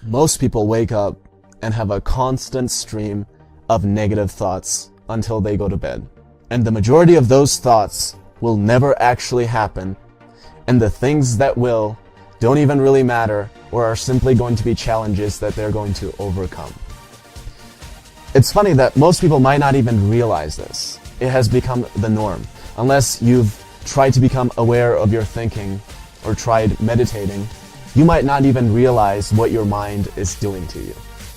Most people wake up and have a constant stream of negative thoughts until they go to bed. And the majority of those thoughts will never actually happen, and the things that will don't even really matter or are simply going to be challenges that they're going to overcome. It's funny that most people might not even realize this. It has become the norm. Unless you've tried to become aware of your thinking or tried meditating, you might not even realize what your mind is doing to you.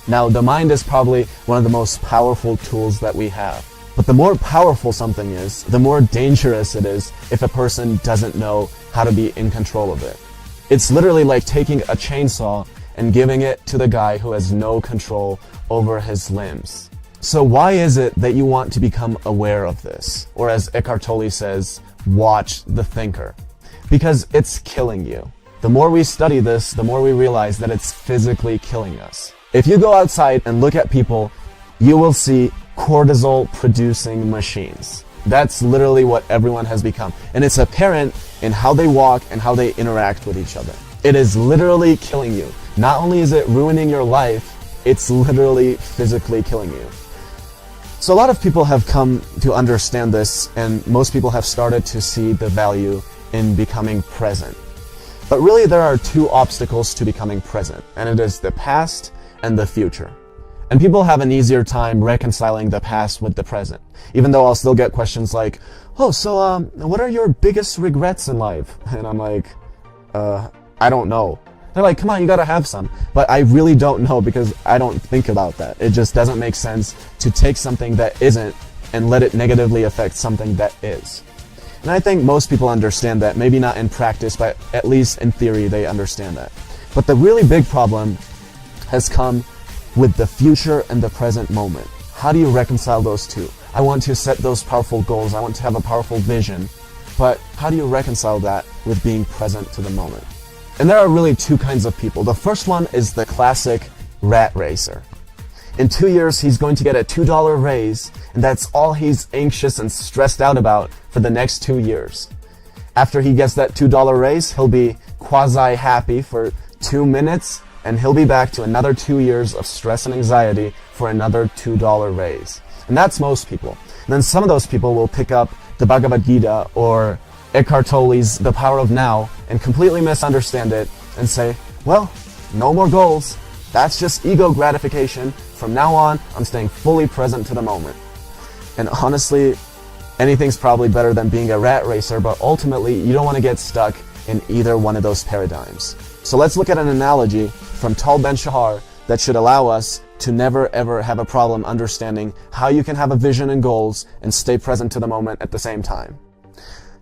Now, the mind is probably one of the most powerful tools that we have. But the more powerful something is, the more dangerous it is if a person doesn't know how to be in control of it. It's literally like taking a chainsaw and giving it to the guy who has no control over his limbs. So why is it that you want to become aware of this? Or as ECKHART Tolle says, watch the thinker. Because it's killing you. The more we study this, the more we realize that it's physically killing us. If you go outside and look at people, you will see cortisol-producing machines. That's literally what everyone has become. And it's apparent in how they walk and how they interact with each other. It is literally killing you. Not only is it ruining your life, it's literally physically killing you. So a lot of people have come to understand this, and most people have started to see the value in becoming present. But really there are two obstacles to becoming present, and it is the past and the future. And people have an easier time reconciling the past with the present, even though I'll still get questions like, oh, so what are your biggest regrets in life? And I'm like, I don't know. They're like, come on, you gotta have some. But I really don't know, because I don't think about that. It just doesn't make sense to take something that isn't and let it negatively affect something that is. And I think most people understand that, maybe not in practice, but at least in theory they understand that. But the really big problem has come with the future and the present moment. How do you reconcile those two? I want to set those powerful goals, I want to have a powerful vision, but how do you reconcile that with being present to the moment? And there are really two kinds of people. The first one is the classic rat racer. In 2 years, he's going to get a $2 raise, and that's all he's anxious and stressed out about for the next 2 years. After he gets that $2 raise, he'll be quasi-happy for 2 minutes, and he'll be back to another 2 years of stress and anxiety for another $2 raise. And that's most people. And then some of those people will pick up the Bhagavad Gita or ECKHART Tolle's The Power of Now and completely misunderstand it and say, well, no more goals. That's just ego gratification. From now on, I'm staying fully present to the moment. And honestly, anything's probably better than being a rat racer, but ultimately, you don't want to get stuck in either one of those paradigms. So let's look at an analogy from TOLLE that should allow us to never ever have a problem understanding how you can have a vision and goals and stay present to the moment at the same time.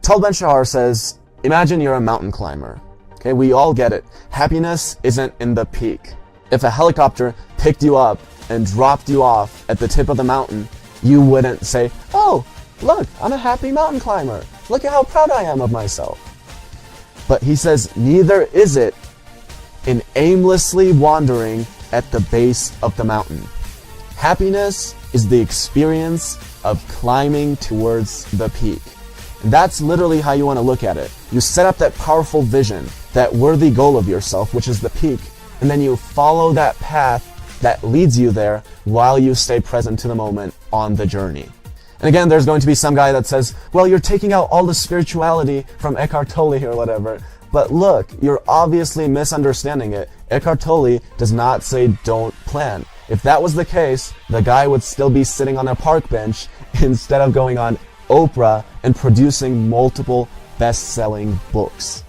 TOLLE says, imagine you're a mountain climber. Okay, we all get it. Happiness isn't in the peak. If a helicopter picked you up and dropped you off at the tip of the mountain, you wouldn't say, oh, look, I'm a happy mountain climber. Look at how proud I am of myself. But he says, neither is it in aimlessly wandering at the base of the mountain. Happiness is the experience of climbing towards the peak. And that's literally how you want to look at it. You set up that powerful vision, that worthy goal of yourself, which is the peak, and then you follow that path that leads you there while you stay present to the moment on the journey. And again, there's going to be some guy that says, well, you're taking out all the spirituality from ECKHART Tolle or whatever. But look, you're obviously misunderstanding it. ECKHART Tolle does not say don't plan. If that was the case, the guy would still be sitting on a park bench instead of going on Oprah and producing multiple best-selling books.